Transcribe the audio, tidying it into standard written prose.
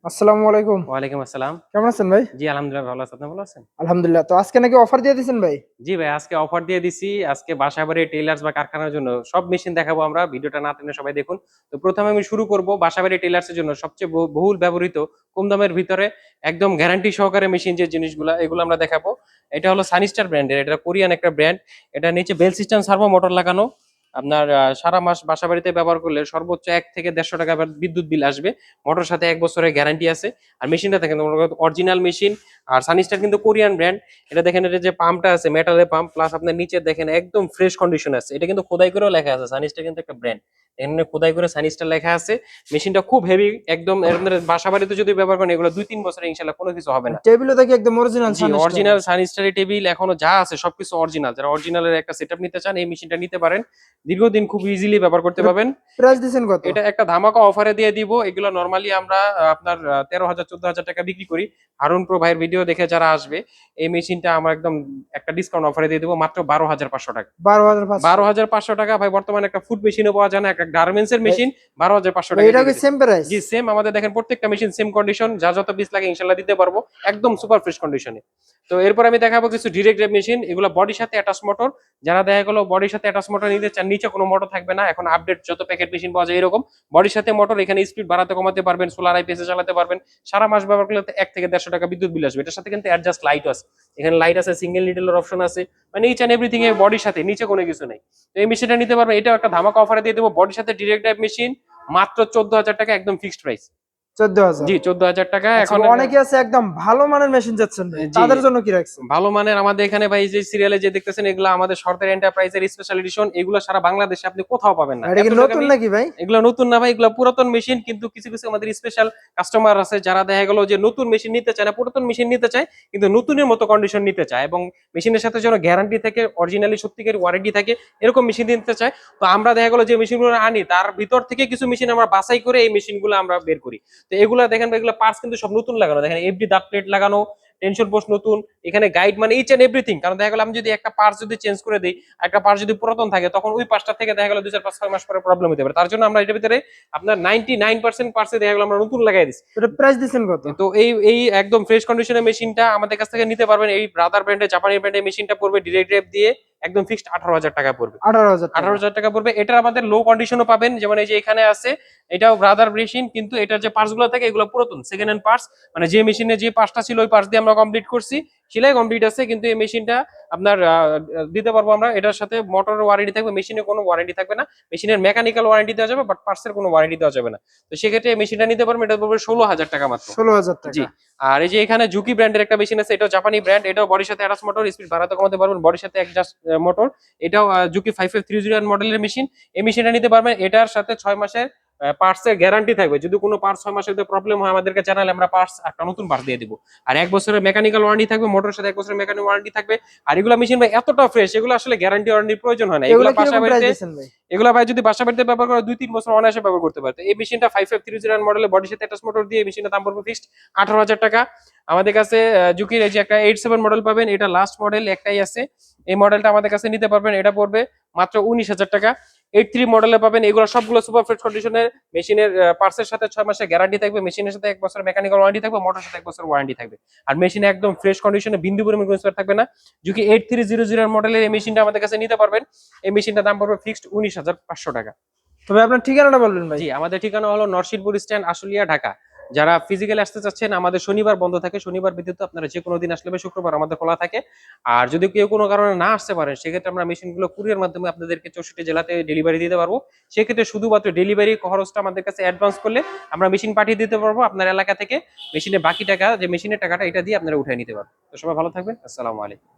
আসসালামু আলাইকুম। ওয়ালাইকুম আসসালাম। কেমন আছেন ভাই? জি, আলহামদুলিল্লাহ ভালো আছি। আপনি ভালো আছেন? আলহামদুলিল্লাহ। তো আজকে নাকি অফার দিয়ে দিছেন ভাই? জি ভাই, আজকে অফার দিয়ে দিছি। আজকে বাসাবাড়ি টেইলার্স বা কারখানার জন্য সব মেশিন দেখাবো আমরা। ভিডিওটা না টেনে সবাই দেখুন। তো ১ম এ আমি শুরু করব বাসাবাড়ি টেইলার্স এর জন্য সবচেয়ে বহুল ব্যবহৃত কম দামের ভিতরে একদম গ্যারান্টি সহকারে মেশিন যে জিনিসগুলা এগুলো আমরা দেখাবো। এটা হলো সানিস্টার ব্র্যান্ডের। এটা কোরিয়ান একটা ব্র্যান্ড। এটা নিচে বেল সিস্টেম সার্ভো মোটর লাগানো। আপনার সারা মাস বাসাবাড়িতে ব্যবহার করলে সর্বোচ্চ ১ থেকে ৳১৫০ বিদ্যুৎ বিল আসবে। মোটর সাথে ১ বছরের গ্যারান্টি আছে। আর মেশিনটা দেখেন অরিজিনাল মেশিন। আর সানিস্টার কিন্তু কোরিয়ান ব্র্যান্ড। এটা দেখেন, এটা যে পাম্পটা আছে মেটালের পাম্প, প্লাস আপনার নিচে দেখেন একদম ফ্রেশ কন্ডিশন আছে। এটা কিন্তু খোদাই করেও লেখা আছে, সানিস্টার কিন্তু একটা ব্র্যান্ড। এখানে খোদাই করে সানিস্টার লেখা আছে। মেশিনটা খুব হেভি, একদম আপনার বাসা বাড়িতে যদি ব্যবহার করেন এগুলো ২-৩ বছরে ইনশাআল্লাহ কোনো কিছু হবে না। টেবিলও দেখি একদম অরিজিনাল জি, সানস্টার। অরিজিনাল সানিটারি টেবিল এখনো যা আছে সবকিছু অরিজিনাল। যারা অরিজিনালের একটা সেটআপ নিতে চান এই মেশিনটা নিতে পারেন। দীর্ঘদিন খুব ইজিলি ব্যবহার করতে এটা পারবেন। প্রাইস দিছেন কত? এটা একটা ধামাকা অফারে দিয়ে দিব। এগুলো নরমালি আমরা আপনার ১৩,০০০-১৪,০০০ বিক্রি করি। হারুন প্রো ভাইয়ের ভিডিও দেখে যারা আসবে এই মেশিনটা আমরা একদম একটা ডিসকাউন্ট অফারে দিয়ে দিব মাত্র ৳১২,৫০০। ১২,৫০০। ৳১২,৫০০ ভাই, বর্তমানে একটা ফুড মেশিনও পাওয়া যায় না। একটা গার্মেন্টস এর ভাই মেশিন ভাই ৳১২,৫০০ এটাও দিয়ে কি দিচ্ছি। Same price? জি, সেম আমাদের দেখেন প্রত্যেকটা মেশিন সেম কন্ডিশন। যার যত পিস লাগে ইনশাআল্লাহ দিতে পারবো। একদম সুপার ফ্রেশ কন্ডিশনে। তো এরপর আমি দেখাবো কিছু ডিরেক্ট ড্রাইভ মেশিন। এগুলো বডির সাথে অ্যাটাচ মোটর। যারা দেখা গেল বডির সাথে অ্যাটাচ মোটর নিতে চান, নিচে কোনো মোটর থাকবে না। এখন আপডেট যত প্যাকেট মেশিন পাওয়া যায় এরকম। বডির সাথে মোটর, এখানে স্পিড বাড়াতে কমাতে পারবেন, সোলার আইপিএস এ চালাতে পারবেন। সারা মাস ব্যবহার করলে ১ থেকে ৳১৫০ বিদ্যুৎ বিল আসবে। এটার সাথে কিন্তু অ্যাডজাস্ট লাইটও আছে। এখানে লাইট আছে, সিঙ্গেল নিডেলের অপশন আছে। মানে ইচ অ্যান্ড এভরিথিং এর বডির সাথে, নিচে কোনো কিছু নেই। তো এই মেশিনটা নিতে পারবেন। এটাও একটা ধামাকা অফারে দিয়ে দেবো। বডির সাথে ডিরেক্ট ড্রাইভ মেশিন মাত্র ৳১৪,০০০ একদম ফিক্সড প্রাইস। ১৪,০০০। জি, ৳১৪,০০০ আচ্ছা, এখন। অনেকে আছে একদম ভালো মানের মেশিন চাচ্ছেন ভাই। জি, তাদের জন্য কি রাখছেন? ভালো মানের আমাদের এখানে ভাই যে সিরিয়ালে যে দেখতেছেন এগুলো আমাদের সরকারি এন্টারপ্রাইজের স্পেশাল এডিশন। এগুলো সারা বাংলাদেশে আপনি কোথাও পাবেন না। এটা কি এতটুকু নতুন আমি, নাকি ভাই? এগুলো নতুন না ভাই, এগুলো পুরাতন মেশিন। কিন্তু কিছু কিছু আমাদের স্পেশাল কাস্টমার আছে যারা দেখা গেল যে নতুন মেশিন নিতে চায় না, পুরাতন মেশিন নিতে চায় কিন্তু নতুনের মতো কন্ডিশন নিতে চায়, এবং মেশিনের সাথে যেন গ্যারান্টি থাকে, অরিজিনালি সত্যিকার ওয়ারেন্টি থাকে, এরকম মেশিন নিতে চায়। তো আমরা দেখা গেল যে মেশিনগুলো আনি তার ভিতর থেকে কিছু মেশিন আমরা বাছাই করে এই মেশিনগুলো আমরা বের করি। তো এগুলা দেখেন ভাই, এগুলো পার্টস কিন্তু সব নতুন লাগানো। দেখেন এফডি দাঁত প্লেট লাগানো, টেনশন পোস্ট নতুন, এখানে গাইড মানে ইচ এন্ড এভরিথিং। কারণ দেখা গেল আমি যদি একটা পার্টস যদি চেঞ্জ করে দিই, একটা পার্টস যদি পুরাতন থাকে, তখন ওই পার্টসটা থেকে দেখা গেল ২-৪-৫-৬ মাস পরে প্রবলেম হতে পারে। তার জন্য আমরা এটার ভিতরে আপনার 99% পার্টসে দেখা গেল আমরা নতুন লাগাই দিচ্ছি। এটা প্রাইস দিছেন কত? তো এই এই একদম ফ্রেশ কন্ডিশনের মেশিনটা আমাদের কাছ থেকে নিতে পারবেন। এই ব্রাদার ব্র্যান্ডের, জাপানি ব্র্যান্ডের মেশিনটা পড়বে ডিরেক্ট ড্রাইভ দিয়ে একদম ফিক্সড ৳১৮,০০০ পড়বে। ১৮,০০০ টাকা। ৳১৮,০০০ পড়বে। এটার আমাদের লো কন্ডিশনও পাবেন। যেমন এই যে এখানে আছে, এটাও ব্রাদার মেশিন, কিন্তু এটার যে পার্টস গুলো থাকে এগুলো পুরাতন সেকেন্ড হ্যান্ড পার্টস। মানে যে মেশিনে যে পার্টসটা ছিল ওই পার্টস দিয়ে আমরা কমপ্লিট করছি। সেলাই কমপ্লিট আছে, কিন্তু এই মেশিনটা আপনার দিতে পারবো আমরা। এটার সাথে মোটরের ওয়ারেন্টি থাকবে, মেশিনের কোনো ওয়ারেন্টি থাকবে না। মেশিনের মেকানিক্যাল ওয়ারেন্টি দেওয়া যাবে, বাট পার্টসের কোনো ওয়ারেন্টি দেওয়া যাবে না। তো সেক্ষেত্রে এই মেশিনটা নিতে পারবেন। এটা পড়বে ৳১৬,০০০ মাত্র। ১৬,০০০ জি। টাকা। আর এই যে এখানে জুকি ব্র্যান্ডের একটা মেশিন আছে, এটাও জাপানি ব্র্যান্ড। এটাও বডির সাথে অ্যাটাচ মোটর, স্পিড বাড়াতে কমাতে পারবেন, বডির সাথে অ্যাডজাস্ট মোটর। এটাও জুকি 5530 মডেলের মেশিন। এই মেশিনটা নিতে পারবেন। এটার সাথে ৬ মাসের পার্টস এর গ্যারান্টি থাকবে। যদি কোনো পার্টস ৬ মাসের ভিতরে প্রবলেম হয় আমাদেরকে জানালে আমরা পার্টস একটা নতুন পার্টস দিয়ে দিব। আর ১ বছরের মেকানিক্যাল ওয়ারেন্টি থাকবে, মোটরের সাথে ১ বছরের মেকানিক্যাল ওয়ারেন্টি থাকবে। আর এগুলা মেশিন ভাই এতটা ফ্রেশ, এগুলো আসলে গ্যারান্টি ওয়ারেন্টির প্রয়োজন হয় না। এগুলা এগুলা বাসা কিরকম প্রাইস বাড়িতে, দিছেন ভাই? এগুলা ভাই যদি বাসা বাড়িতে ব্যবহার করে ২-৩ বছর অনায়াসে ব্যবহার করতে পারে। তো এই মেশিনটা 5530 মডেলের বডির সাথে অ্যাটাচ মোটর দিয়ে এই মেশিনের দাম পড়বে ফিক্সড ৳১৮,০০০। আমাদের কাছে জুকির এই যে একটা 87 মডেল পাবেন, এটা লাস্ট মডেল একটাই আছে। এই মডেলটা আমাদের কাছে নিতে পারবেন। এটা পড়বে মাত্র ৳১৯,০০০। 83 মডেলে পাবেন। এগুলো সবগুলো সুপার ফ্রেশ কন্ডিশনের। মেশিনের পার্টসের সাথে ৬ মাসের গ্যারান্টি থাকবে, মেশিনের সাথে ১ বছরের মেকানিক্যাল ওয়ারেন্টি থাকবে, মোটরের সাথে ১ বছরের ওয়ারেন্টি থাকবে। আর মেশিন একদম ফ্রেশ কন্ডিশনে, বিন্দু পরিমাণ কোনো স্পেয়ার থাকবে না। জুকি 8300 মডেলের এই মেশিনটা আমাদের কাছে নিতে পারবেন। এই মেশিনটার দাম পড়বে ফিক্সড ৳১৯,৫০০। তবে আপনার ঠিকানাটা বলবেন ভাই। জি, আমাদের ঠিকানা হলো নরসিংদীপুর স্ট্যান্ড, আশুলিয়া, ঢাকা। যারা ফিজিক্যালি আসতে চাচ্ছেন, আমাদের শনিবার বন্ধ থাকে। শনিবার ব্যতীত আপনারা যে কোনো দিন আসলে হবে, শুক্রবার আমাদের খোলা থাকে। আর যদি কেউ কোনো কারণে না আসতে পারেন, সেক্ষেত্রে আমরা মেশিনগুলো কুরিয়ার মাধ্যমে আপনাদেরকে ৬৪ জেলাতে ডেলিভারি দিতে পারবো। সেক্ষেত্রে শুধুমাত্র ডেলিভারি খরচটা আমাদের কাছে অ্যাডভান্স করলে আমরা মেশিন পাঠিয়ে দিতে পারবো আপনার এলাকা থেকে। মেশিনের বাকি টাকা, যে মেশিনের টাকাটা, এটা দিয়ে আপনারা উঠায় নিতে পারবেন। তো সবাই ভালো থাকবেন। আসসালামু আলাইকুম।